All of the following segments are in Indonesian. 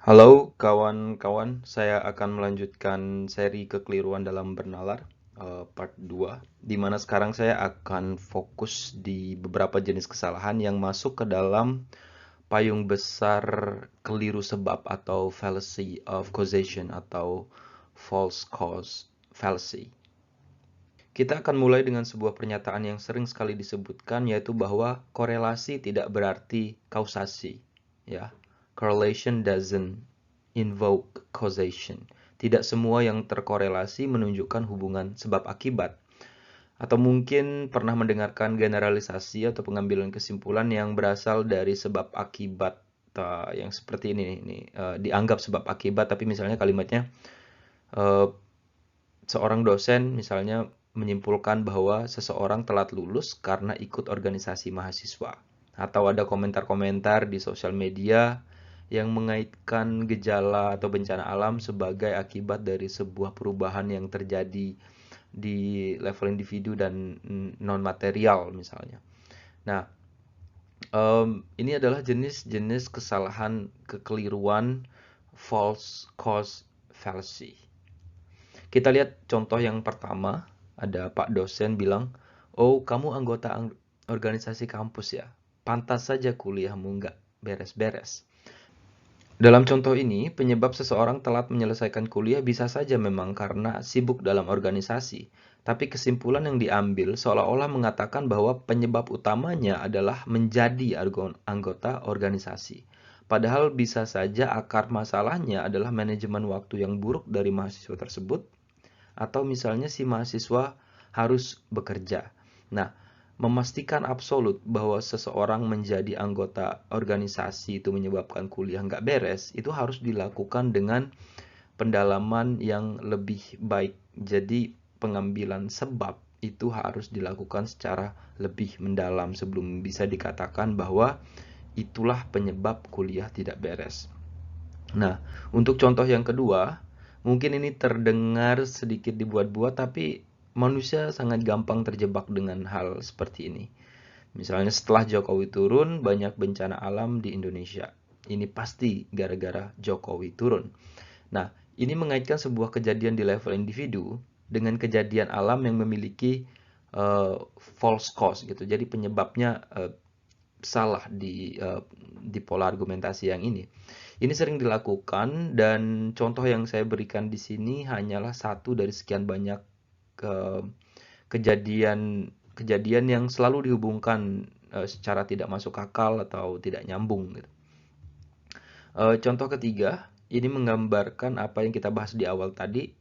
Halo kawan-kawan, saya akan melanjutkan seri kekeliruan dalam bernalar part 2, di mana sekarang saya akan fokus di beberapa jenis kesalahan yang masuk ke dalam payung besar keliru sebab atau fallacy of causation atau false cause fallacy. Kita akan mulai dengan sebuah pernyataan yang sering sekali disebutkan, yaitu bahwa korelasi tidak berarti kausasi. Ya, correlation doesn't invoke causation. Tidak semua yang terkorelasi menunjukkan hubungan sebab akibat. Atau mungkin pernah mendengarkan generalisasi atau pengambilan kesimpulan yang berasal dari sebab akibat yang seperti ini dianggap sebab akibat, tapi misalnya kalimatnya uh, seorang dosen misalnya menyimpulkan bahwa seseorang telat lulus karena ikut organisasi mahasiswa. Atau ada komentar-komentar di sosial media yang mengaitkan gejala atau bencana alam sebagai akibat dari sebuah perubahan yang terjadi di level individu dan non-material misalnya. Nah, ini adalah jenis-jenis kesalahan kekeliruan false cause fallacy. Kita lihat contoh yang pertama, ada Pak dosen bilang, "Oh, kamu anggota organisasi kampus ya? Pantas saja kuliahmu nggak beres-beres." Dalam contoh ini, penyebab seseorang telat menyelesaikan kuliah bisa saja memang karena sibuk dalam organisasi. Tapi kesimpulan yang diambil seolah-olah mengatakan bahwa penyebab utamanya adalah menjadi anggota organisasi. Padahal bisa saja akar masalahnya adalah manajemen waktu yang buruk dari mahasiswa tersebut, atau misalnya si mahasiswa harus bekerja. Nah, memastikan absolut bahwa seseorang menjadi anggota organisasi itu menyebabkan kuliah nggak beres, itu harus dilakukan dengan pendalaman yang lebih baik. Jadi pengambilan sebab itu harus dilakukan secara lebih mendalam sebelum bisa dikatakan bahwa itulah penyebab kuliah tidak beres. Nah, untuk contoh yang kedua, mungkin ini terdengar sedikit dibuat-buat, tapi manusia sangat gampang terjebak dengan hal seperti ini. Misalnya setelah Jokowi turun, banyak bencana alam di Indonesia. Ini pasti gara-gara Jokowi turun. Nah, ini mengaitkan sebuah kejadian di level individu dengan kejadian alam yang memiliki false cause gitu. Jadi penyebabnya salah di pola argumentasi yang ini. Ini sering dilakukan dan contoh yang saya berikan di sini hanyalah satu dari sekian banyak ke kejadian kejadian yang selalu dihubungkan secara tidak masuk akal atau tidak nyambung gitu. Contoh ketiga, ini menggambarkan apa yang kita bahas di awal tadi,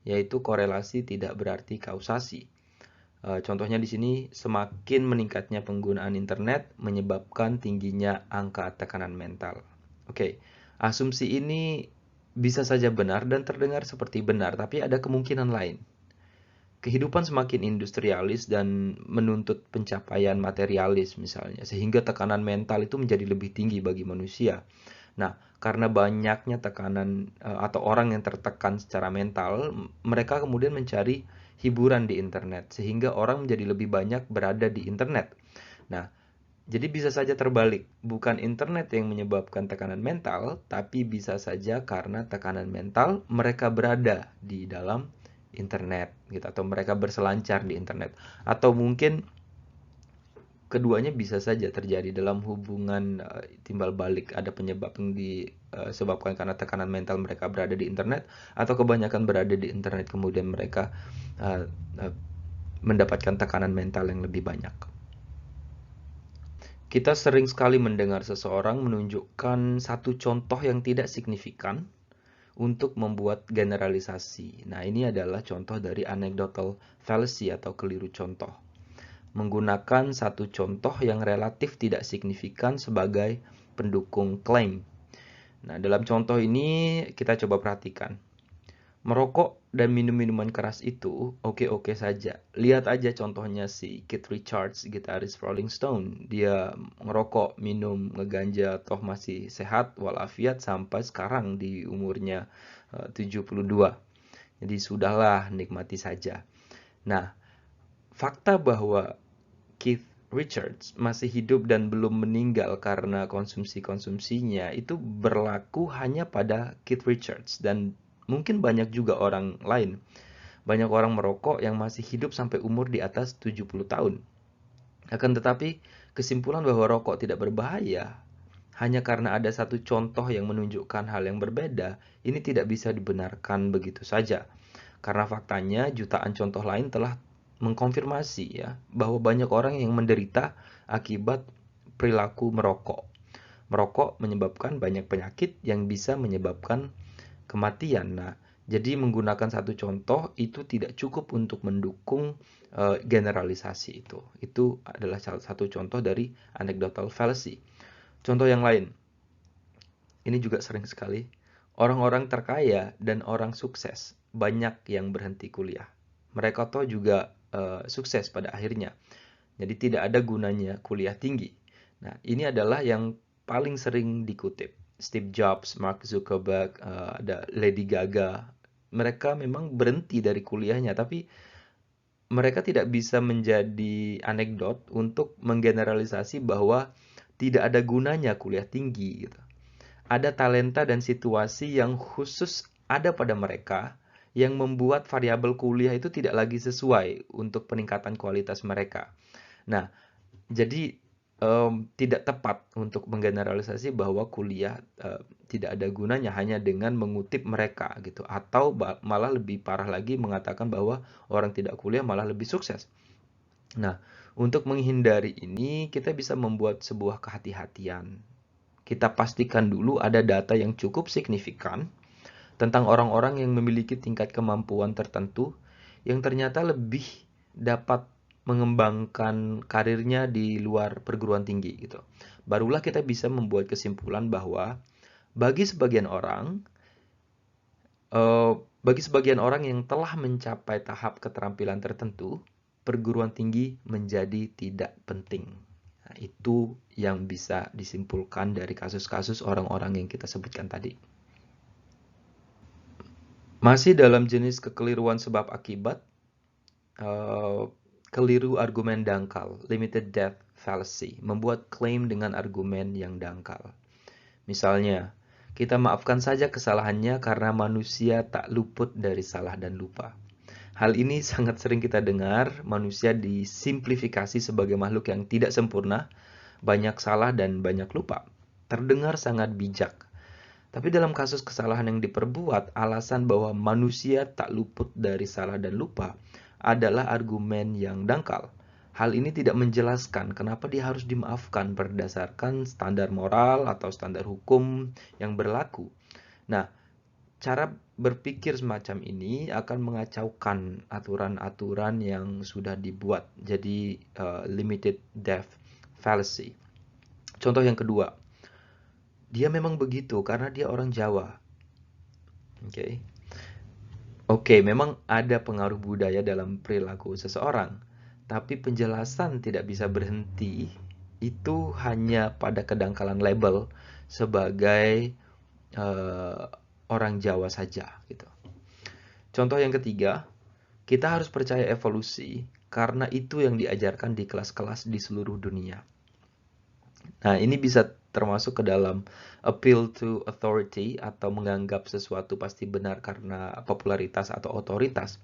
yaitu korelasi tidak berarti kausasi. Contohnya di sini, semakin meningkatnya penggunaan internet menyebabkan tingginya angka tekanan mental. Oke, asumsi ini bisa saja benar dan terdengar seperti benar, tapi ada kemungkinan lain. Kehidupan semakin industrialis dan menuntut pencapaian materialis misalnya, sehingga tekanan mental itu menjadi lebih tinggi bagi manusia. Nah, karena banyaknya tekanan atau orang yang tertekan secara mental, mereka kemudian mencari hiburan di internet, sehingga orang menjadi lebih banyak berada di internet. Nah, jadi bisa saja terbalik, bukan internet yang menyebabkan tekanan mental, tapi bisa saja karena tekanan mental mereka berada di dalam internet gitu, atau mereka berselancar di internet, atau mungkin keduanya bisa saja terjadi dalam hubungan timbal balik. Ada penyebab yang disebabkan karena tekanan mental mereka berada di internet, atau kebanyakan berada di internet kemudian mereka uh, uh, mendapatkan tekanan mental yang lebih banyak. Kita sering sekali mendengar seseorang menunjukkan satu contoh yang tidak signifikan untuk membuat generalisasi. Nah, ini adalah contoh dari anecdotal fallacy atau keliru contoh. Menggunakan satu contoh yang relatif tidak signifikan sebagai pendukung klaim. Nah, dalam contoh ini kita coba perhatikan. Merokok dan minum minuman keras itu oke-oke saja. Lihat aja contohnya si Keith Richards, gitaris Rolling Stone. Dia ngerokok, minum, ngeganja, toh masih sehat walafiat sampai sekarang di umurnya 72. Jadi sudahlah, nikmati saja. Nah, fakta bahwa Keith Richards masih hidup dan belum meninggal karena konsumsi-konsumsinya itu berlaku hanya pada Keith Richards dan mungkin banyak juga orang lain. Banyak orang merokok yang masih hidup sampai umur di atas 70 tahun. Akan tetapi, kesimpulan bahwa rokok tidak berbahaya hanya karena ada satu contoh yang menunjukkan hal yang berbeda, ini tidak bisa dibenarkan begitu saja. Karena faktanya jutaan contoh lain telah mengkonfirmasi ya bahwa banyak orang yang menderita akibat perilaku merokok. Merokok menyebabkan banyak penyakit yang bisa menyebabkan kematian. Nah, jadi menggunakan satu contoh itu tidak cukup untuk mendukung generalisasi itu. Itu adalah salah satu contoh dari anecdotal fallacy. Contoh yang lain, ini juga sering sekali, orang-orang terkaya dan orang sukses banyak yang berhenti kuliah. Mereka toh juga sukses pada akhirnya. Jadi tidak ada gunanya kuliah tinggi. Nah, ini adalah yang paling sering dikutip. Steve Jobs, Mark Zuckerberg, ada Lady Gaga. Mereka memang berhenti dari kuliahnya, tapi mereka tidak bisa menjadi anekdot untuk menggeneralisasi bahwa tidak ada gunanya kuliah tinggi gitu. Ada talenta dan situasi yang khusus ada pada mereka yang membuat variabel kuliah itu tidak lagi sesuai untuk peningkatan kualitas mereka. Nah, jadi tidak tepat untuk menggeneralisasi bahwa kuliah tidak ada gunanya hanya dengan mengutip mereka gitu, atau malah lebih parah lagi mengatakan bahwa orang tidak kuliah malah lebih sukses. Nah, untuk menghindari ini kita bisa membuat sebuah kehati-hatian. Kita pastikan dulu ada data yang cukup signifikan tentang orang-orang yang memiliki tingkat kemampuan tertentu yang ternyata lebih dapat mengembangkan karirnya di luar perguruan tinggi gitu. Barulah kita bisa membuat kesimpulan bahwa bagi sebagian orang yang telah mencapai tahap keterampilan tertentu, perguruan tinggi menjadi tidak penting. Nah, itu yang bisa disimpulkan dari kasus-kasus orang-orang yang kita sebutkan tadi. Masih dalam jenis kekeliruan sebab akibat, keliru argumen dangkal, limited depth fallacy, membuat klaim dengan argumen yang dangkal. Misalnya, kita maafkan saja kesalahannya karena manusia tak luput dari salah dan lupa. Hal ini sangat sering kita dengar, manusia disimplifikasi sebagai makhluk yang tidak sempurna, banyak salah dan banyak lupa. Terdengar sangat bijak. Tapi dalam kasus kesalahan yang diperbuat, alasan bahwa manusia tak luput dari salah dan lupa adalah argumen yang dangkal. Hal ini tidak menjelaskan kenapa dia harus dimaafkan berdasarkan standar moral atau standar hukum yang berlaku. Nah, cara berpikir semacam ini akan mengacaukan aturan-aturan yang sudah dibuat. Jadi, limited depth fallacy. Contoh yang kedua, dia memang begitu karena dia orang Jawa. Oke. Oke, memang ada pengaruh budaya dalam perilaku seseorang, tapi penjelasan tidak bisa berhenti itu hanya pada kedangkalan label sebagai orang Jawa saja gitu. Contoh yang ketiga, kita harus percaya evolusi karena itu yang diajarkan di kelas-kelas di seluruh dunia. Nah, ini bisa termasuk ke dalam appeal to authority atau menganggap sesuatu pasti benar karena popularitas atau otoritas.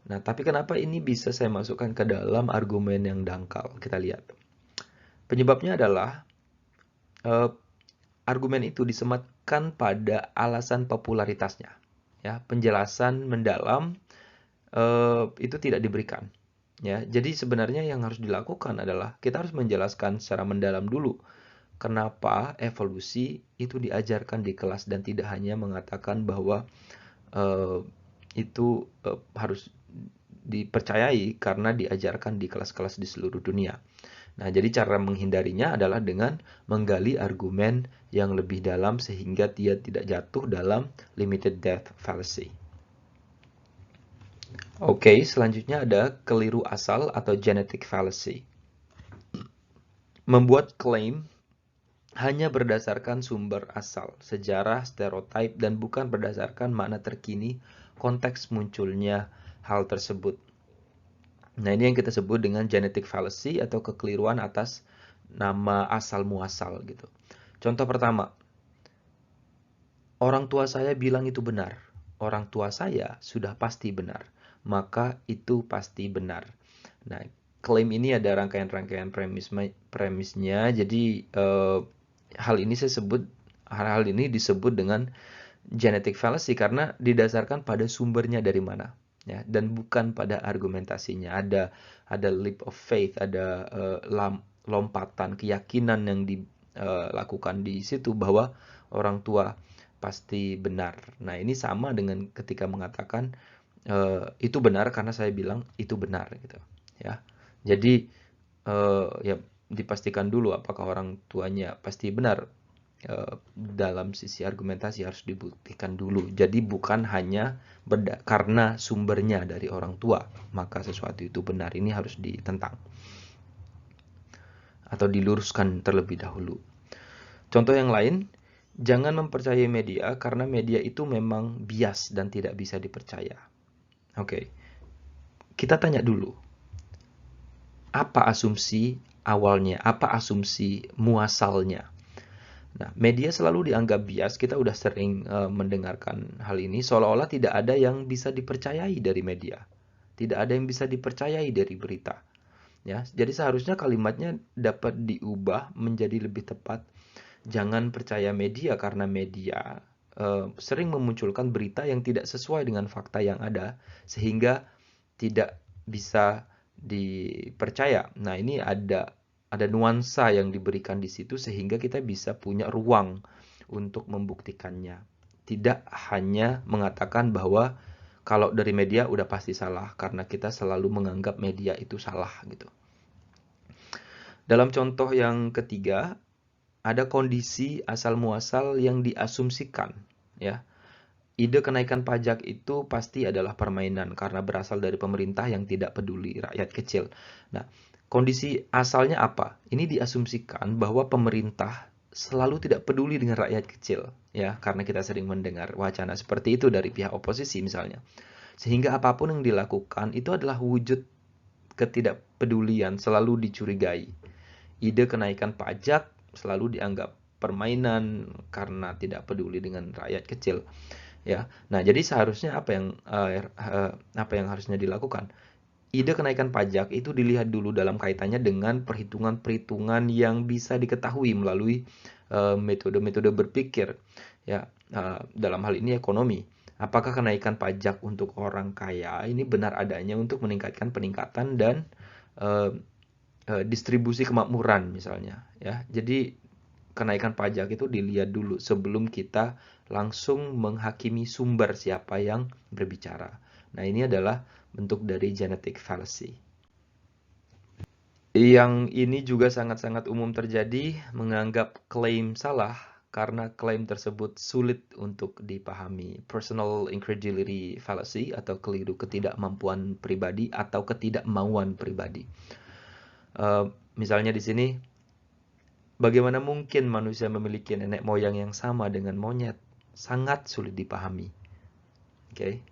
Nah, tapi kenapa ini bisa saya masukkan ke dalam argumen yang dangkal? Kita lihat. Penyebabnya adalah argumen itu disematkan pada alasan popularitasnya. Ya, penjelasan mendalam itu tidak diberikan. Ya, jadi sebenarnya yang harus dilakukan adalah kita harus menjelaskan secara mendalam dulu kenapa evolusi itu diajarkan di kelas dan tidak hanya mengatakan bahwa itu harus dipercayai karena diajarkan di kelas-kelas di seluruh dunia. Nah, jadi cara menghindarinya adalah dengan menggali argumen yang lebih dalam sehingga dia tidak jatuh dalam limited depth fallacy. Oke, selanjutnya ada keliru asal atau genetic fallacy. Membuat klaim hanya berdasarkan sumber asal, sejarah, stereotip, dan bukan berdasarkan makna terkini konteks munculnya hal tersebut. Nah, ini yang kita sebut dengan genetic fallacy atau kekeliruan atas nama asal muasal gitu. Contoh pertama, orang tua saya bilang itu benar. Orang tua saya sudah pasti benar. Maka itu pasti benar. Nah, klaim ini ada rangkaian-rangkaian premisnya. Jadi hal ini disebut dengan genetic fallacy karena didasarkan pada sumbernya dari mana, ya, dan bukan pada argumentasinya. Ada leap of faith, ada lompatan keyakinan yang dilakukan di situ bahwa orang tua pasti benar. Nah, ini sama dengan ketika mengatakan itu benar karena saya bilang itu benar gitu, ya. Jadi ya dipastikan dulu apakah orang tuanya pasti benar. Dalam sisi argumentasi harus dibuktikan dulu. Jadi bukan hanya karena sumbernya dari orang tua maka sesuatu itu benar. Ini harus ditentang atau diluruskan terlebih dahulu. Contoh yang lain, jangan mempercayai media karena media itu memang bias dan tidak bisa dipercaya. Oke, kita tanya dulu, apa asumsi awalnya, apa asumsi muasalnya? Nah, media selalu dianggap bias. Kita udah sering mendengarkan hal ini, seolah-olah tidak ada yang bisa dipercayai dari media, tidak ada yang bisa dipercayai dari berita. Ya, jadi seharusnya kalimatnya dapat diubah menjadi lebih tepat. Jangan percaya media karena media sering memunculkan berita yang tidak sesuai dengan fakta yang ada, sehingga tidak bisa dipercaya. Nah, ini ada nuansa yang diberikan di situ sehingga kita bisa punya ruang untuk membuktikannya. Tidak hanya mengatakan bahwa kalau dari media udah pasti salah karena kita selalu menganggap media itu salah gitu. Dalam contoh yang ketiga, ada kondisi asal muasal yang diasumsikan, ya. Ide kenaikan pajak itu pasti adalah permainan karena berasal dari pemerintah yang tidak peduli rakyat kecil. Nah, kondisi asalnya apa? Ini diasumsikan bahwa pemerintah selalu tidak peduli dengan rakyat kecil, ya, karena kita sering mendengar wacana seperti itu dari pihak oposisi misalnya. Sehingga apapun yang dilakukan itu adalah wujud ketidakpedulian, selalu dicurigai. Ide kenaikan pajak selalu dianggap permainan karena tidak peduli dengan rakyat kecil. Ya, nah jadi seharusnya apa yang harusnya dilakukan? Ide kenaikan pajak itu dilihat dulu dalam kaitannya dengan perhitungan-perhitungan yang bisa diketahui melalui metode-metode berpikir, ya, dalam hal ini ekonomi. Apakah kenaikan pajak untuk orang kaya ini benar adanya untuk peningkatan dan uh, distribusi kemakmuran misalnya, ya. Jadi kenaikan pajak itu dilihat dulu sebelum kita langsung menghakimi sumber siapa yang berbicara. Nah, ini adalah bentuk dari genetic fallacy. Yang ini juga sangat-sangat umum terjadi, menganggap klaim salah karena klaim tersebut sulit untuk dipahami. Personal incredulity fallacy atau keliru ketidakmampuan pribadi atau ketidakmauan pribadi. Misalnya di sini, bagaimana mungkin manusia memiliki nenek moyang yang sama dengan monyet? Sangat sulit dipahami. Oke.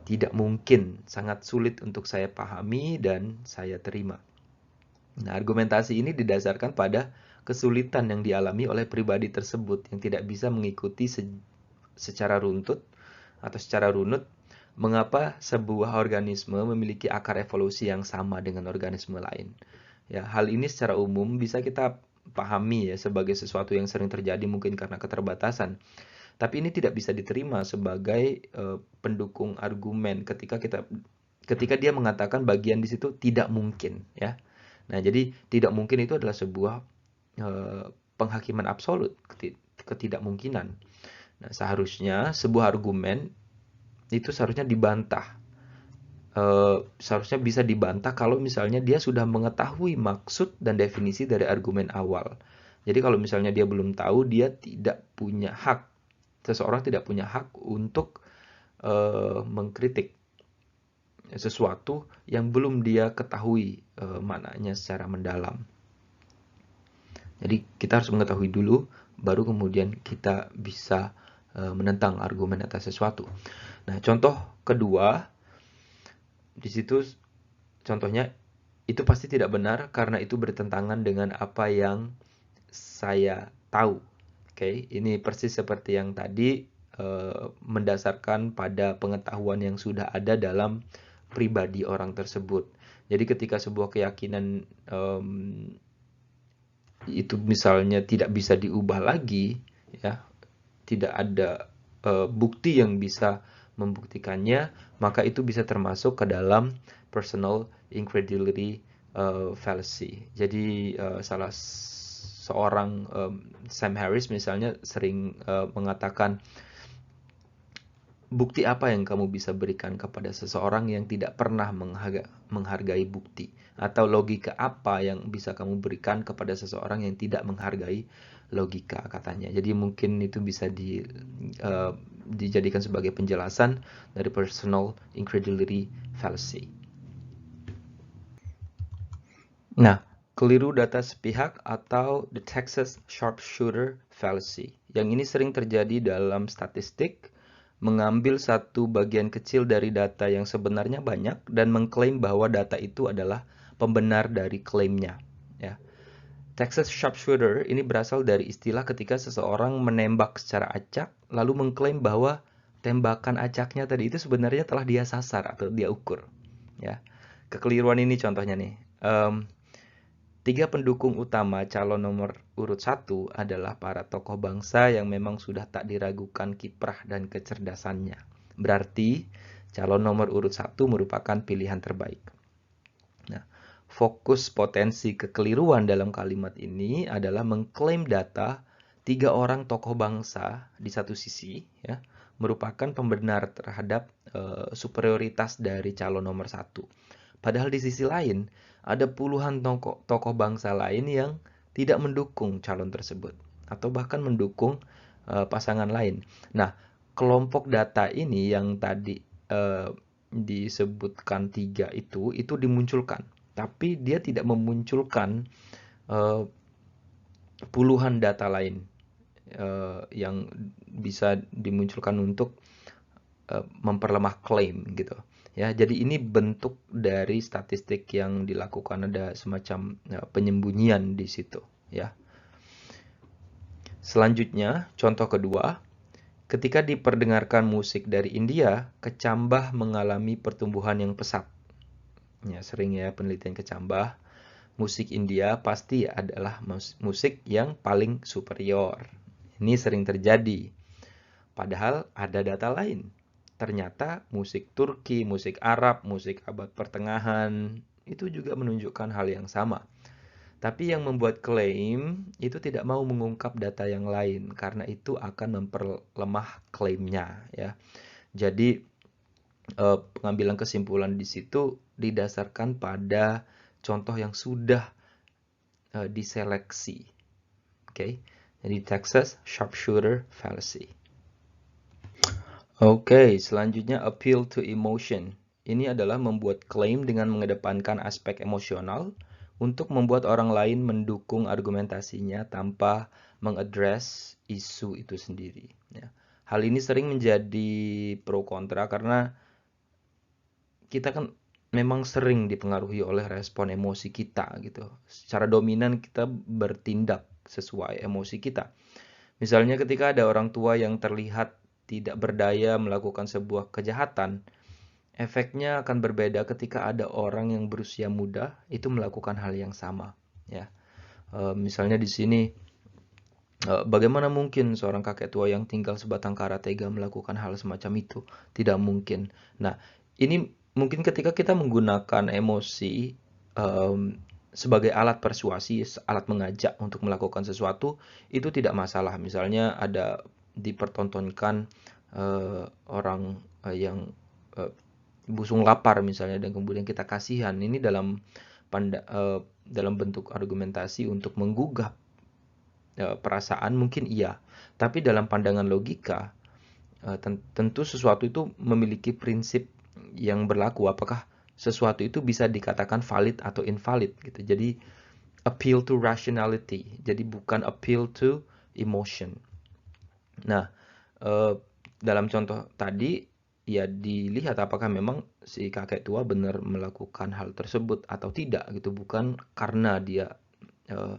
Tidak mungkin, sangat sulit untuk saya pahami dan saya terima. Nah, argumentasi ini didasarkan pada kesulitan yang dialami oleh pribadi tersebut yang tidak bisa mengikuti secara runtut atau secara runut mengapa sebuah organisme memiliki akar evolusi yang sama dengan organisme lain. Ya, hal ini secara umum bisa kita pahami ya sebagai sesuatu yang sering terjadi mungkin karena keterbatasan. Tapi ini tidak bisa diterima sebagai pendukung argumen ketika dia mengatakan bagian di situ tidak mungkin, ya. Nah, jadi tidak mungkin itu adalah sebuah penghakiman absolut, ketidakmungkinan. Nah, seharusnya sebuah argumen itu seharusnya dibantah. Seharusnya bisa dibantah kalau misalnya dia sudah mengetahui maksud dan definisi dari argumen awal. Jadi kalau misalnya dia belum tahu, dia tidak punya hak. Seseorang tidak punya hak untuk mengkritik sesuatu yang belum dia ketahui maknanya secara mendalam. Jadi kita harus mengetahui dulu, baru kemudian kita bisa menentang argumen atas sesuatu. Nah, contoh kedua, di situ contohnya itu pasti tidak benar karena itu bertentangan dengan apa yang saya tahu. Oke, ini persis seperti yang tadi, mendasarkan pada pengetahuan yang sudah ada dalam pribadi orang tersebut. Jadi ketika sebuah keyakinan itu misalnya tidak bisa diubah lagi, ya, tidak ada bukti yang bisa membuktikannya, maka itu bisa termasuk ke dalam personal incredulity fallacy. Jadi salah seorang Sam Harris misalnya sering mengatakan, bukti apa yang kamu bisa berikan kepada seseorang yang tidak pernah menghargai bukti? Atau logika apa yang bisa kamu berikan kepada seseorang yang tidak menghargai logika, katanya. Jadi mungkin itu bisa dijadikan sebagai penjelasan dari personal incredulity fallacy. Nah, keliru data sepihak atau the Texas sharpshooter fallacy. Yang ini sering terjadi dalam statistik, mengambil satu bagian kecil dari data yang sebenarnya banyak dan mengklaim bahwa data itu adalah pembenar dari klaimnya. Ya. Texas sharpshooter ini berasal dari istilah ketika seseorang menembak secara acak, lalu mengklaim bahwa tembakan acaknya tadi itu sebenarnya telah dia sasar atau dia ukur. Ya. Kekeliruan ini contohnya nih. 3 pendukung utama calon nomor urut 1 adalah para tokoh bangsa yang memang sudah tak diragukan kiprah dan kecerdasannya. Berarti calon nomor urut 1 merupakan pilihan terbaik. Nah, fokus potensi kekeliruan dalam kalimat ini adalah mengklaim data 3 orang tokoh bangsa di satu sisi, ya, merupakan pembenar terhadap superioritas dari calon nomor 1. Padahal di sisi lain, ada puluhan tokoh bangsa lain yang tidak mendukung calon tersebut, atau bahkan mendukung pasangan lain. Nah, kelompok data ini yang tadi disebutkan 3 itu dimunculkan. Tapi dia tidak memunculkan puluhan data lain yang bisa dimunculkan untuk memperlemah klaim gitu. Ya, jadi ini bentuk dari statistik yang dilakukan, ada semacam penyembunyian di situ, ya. Selanjutnya, contoh kedua, ketika diperdengarkan musik dari India, kecambah mengalami pertumbuhan yang pesat. Ya, sering ya penelitian kecambah. Musik India pasti adalah musik yang paling superior. Ini sering terjadi. Padahal ada data lain. Ternyata musik Turki, musik Arab, musik abad pertengahan itu juga menunjukkan hal yang sama. Tapi yang membuat klaim itu tidak mau mengungkap data yang lain karena itu akan memperlemah klaimnya, ya. Jadi pengambilan kesimpulan di situ didasarkan pada contoh yang sudah diseleksi. Oke. Jadi Texas sharpshooter fallacy. Oke, selanjutnya appeal to emotion. Ini adalah membuat klaim dengan mengedepankan aspek emosional untuk membuat orang lain mendukung argumentasinya tanpa mengadres isu itu sendiri. Ya. Hal ini sering menjadi pro kontra karena kita kan memang sering dipengaruhi oleh respon emosi kita gitu. Secara dominan kita bertindak sesuai emosi kita. Misalnya ketika ada orang tua yang terlihat tidak berdaya melakukan sebuah kejahatan, efeknya akan berbeda ketika ada orang yang berusia muda itu melakukan hal yang sama. Ya, misalnya di sini, bagaimana mungkin seorang kakek tua yang tinggal sebatang kara tega melakukan hal semacam itu? Tidak mungkin. Nah, ini mungkin ketika kita menggunakan emosi sebagai alat persuasi, alat mengajak untuk melakukan sesuatu, itu tidak masalah. Misalnya ada dipertontonkan orang yang busung lapar misalnya dan kemudian kita kasihan, ini dalam bentuk argumentasi untuk menggugah perasaan mungkin iya, tapi dalam pandangan logika tentu sesuatu itu memiliki prinsip yang berlaku, apakah sesuatu itu bisa dikatakan valid atau invalid gitu. Jadi appeal to rationality, jadi bukan appeal to emotion. Nah, dalam contoh tadi ya dilihat apakah memang si kakek tua benar melakukan hal tersebut atau tidak gitu, bukan karena dia eh,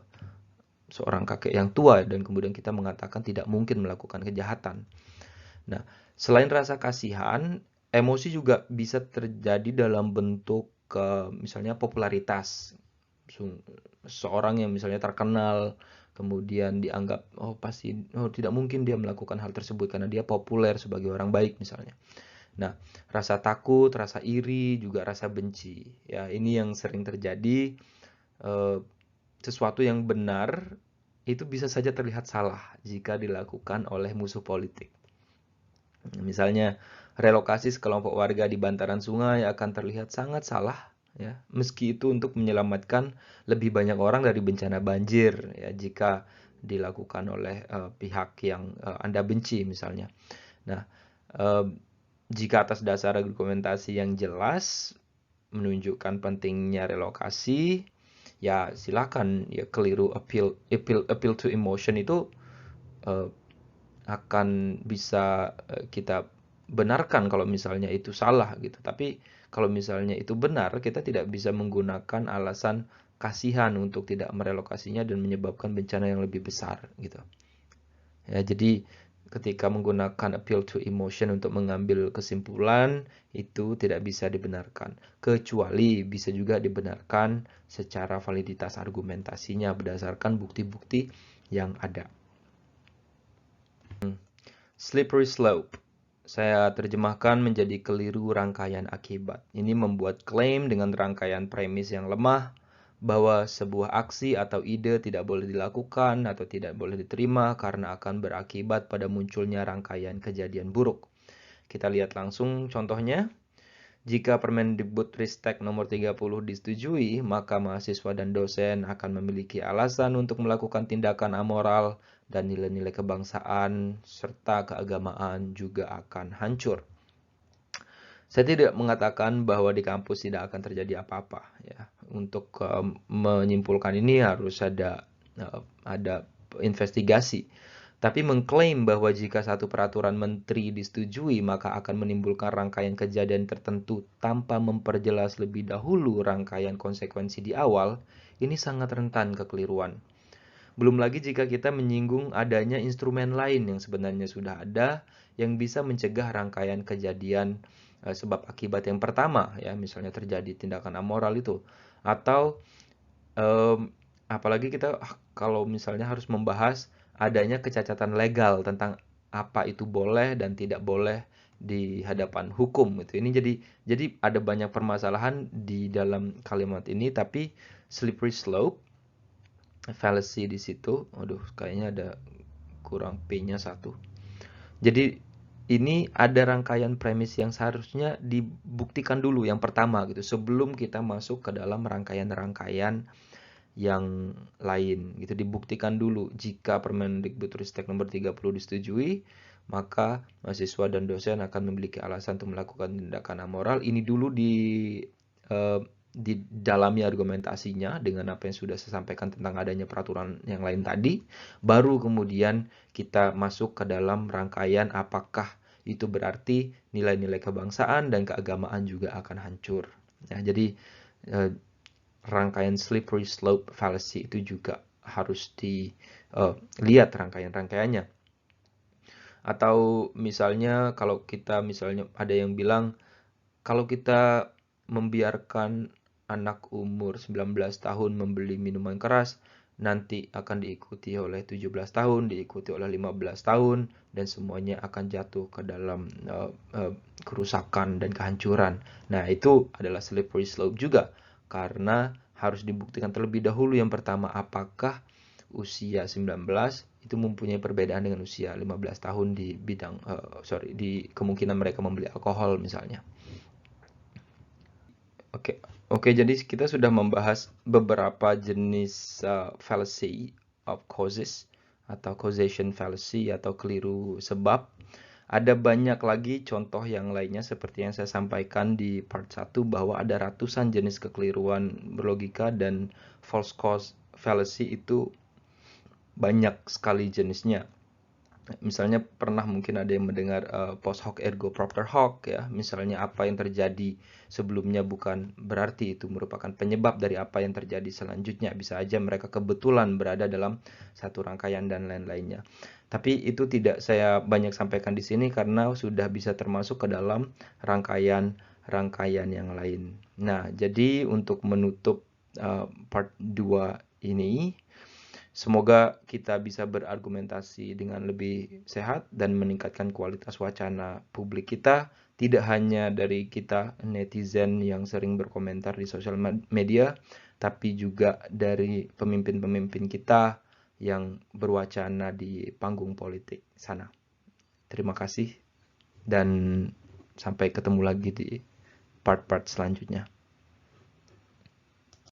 seorang kakek yang tua dan kemudian kita mengatakan tidak mungkin melakukan kejahatan. Nah, selain rasa kasihan, emosi juga bisa terjadi dalam bentuk misalnya popularitas. Seorang yang misalnya terkenal, kemudian dianggap tidak mungkin dia melakukan hal tersebut karena dia populer sebagai orang baik misalnya. Nah, rasa takut, rasa iri, juga rasa benci. Ya, ini yang sering terjadi. Eh, Sesuatu yang benar itu bisa saja terlihat salah jika dilakukan oleh musuh politik. Misalnya, relokasi sekelompok warga di bantaran sungai akan terlihat sangat salah, ya, meski itu untuk menyelamatkan lebih banyak orang dari bencana banjir, ya, jika dilakukan oleh pihak yang Anda benci, misalnya. Nah, eh, jika atas dasar argumentasi yang jelas menunjukkan pentingnya relokasi, ya silakan, ya keliru appeal to emotion itu eh, akan bisa kita benarkan kalau misalnya itu salah gitu. Tapi kalau misalnya itu benar, kita tidak bisa menggunakan alasan kasihan untuk tidak merelokasinya dan menyebabkan bencana yang lebih besar gitu. Ya, jadi ketika menggunakan appeal to emotion untuk mengambil kesimpulan itu tidak bisa dibenarkan. Kecuali bisa juga dibenarkan secara validitas argumentasinya berdasarkan bukti-bukti yang ada. Slippery slope. Saya terjemahkan menjadi keliru rangkaian akibat. Ini membuat klaim dengan rangkaian premis yang lemah bahwa sebuah aksi atau ide tidak boleh dilakukan atau tidak boleh diterima karena akan berakibat pada munculnya rangkaian kejadian buruk. Kita lihat langsung contohnya. Jika Permendikbudristek nomor 30 disetujui, maka mahasiswa dan dosen akan memiliki alasan untuk melakukan tindakan amoral dan nilai-nilai kebangsaan serta keagamaan juga akan hancur. Saya tidak mengatakan bahwa di kampus tidak akan terjadi apa-apa, ya. Untuk menyimpulkan ini harus ada investigasi. Tapi mengklaim bahwa jika satu peraturan menteri disetujui maka akan menimbulkan rangkaian kejadian tertentu tanpa memperjelas lebih dahulu rangkaian konsekuensi di awal, ini sangat rentan kekeliruan. Belum lagi jika kita menyinggung adanya instrumen lain yang sebenarnya sudah ada yang bisa mencegah rangkaian kejadian sebab akibat yang pertama, ya, misalnya terjadi tindakan amoral itu, atau apalagi kita kalau misalnya harus membahas adanya kecacatan legal tentang apa itu boleh dan tidak boleh di hadapan hukum gitu. Ini jadi ada banyak permasalahan di dalam kalimat ini, tapi slippery slope fallacy di situ. Aduh, kayaknya ada kurang P-nya satu. Jadi ini ada rangkaian premis yang seharusnya dibuktikan dulu yang pertama gitu sebelum kita masuk ke dalam rangkaian-rangkaian yang lain gitu. Dibuktikan dulu jika Permendikbudristek nomor 30 disetujui, maka mahasiswa dan dosen akan memiliki alasan untuk melakukan tindakan amoral. Ini dulu di dalamnya argumentasinya dengan apa yang sudah saya sampaikan tentang adanya peraturan yang lain tadi, baru kemudian kita masuk ke dalam rangkaian apakah itu berarti nilai-nilai kebangsaan dan keagamaan juga akan hancur. Nah, jadi rangkaian slippery slope fallacy itu juga harus dilihat rangkaian-rangkaiannya. Atau misalnya kalau kita misalnya ada yang bilang kalau kita membiarkan anak umur 19 tahun membeli minuman keras, nanti akan diikuti oleh 17 tahun, diikuti oleh 15 tahun, dan semuanya akan jatuh ke dalam kerusakan dan kehancuran. Nah, itu adalah slippery slope juga, karena harus dibuktikan terlebih dahulu yang pertama apakah usia 19 itu mempunyai perbedaan dengan usia 15 tahun di bidang di kemungkinan mereka membeli alkohol misalnya. Oke, jadi kita sudah membahas beberapa jenis fallacy of causes atau causation fallacy atau keliru sebab. Ada banyak lagi contoh yang lainnya seperti yang saya sampaikan di part 1 bahwa ada ratusan jenis kekeliruan berlogika dan false cause fallacy itu banyak sekali jenisnya. Misalnya pernah mungkin ada yang mendengar post hoc ergo propter hoc ya. Misalnya apa yang terjadi sebelumnya bukan berarti itu merupakan penyebab dari apa yang terjadi selanjutnya. Bisa aja mereka kebetulan berada dalam satu rangkaian dan lain-lainnya. Tapi itu tidak saya banyak sampaikan di sini karena sudah bisa termasuk ke dalam rangkaian-rangkaian yang lain. Nah, jadi untuk menutup part 2 ini, semoga kita bisa berargumentasi dengan lebih sehat dan meningkatkan kualitas wacana publik kita, tidak hanya dari kita netizen yang sering berkomentar di sosial media, tapi juga dari pemimpin-pemimpin kita yang berwacana di panggung politik sana. Terima kasih dan sampai ketemu lagi di part-part selanjutnya.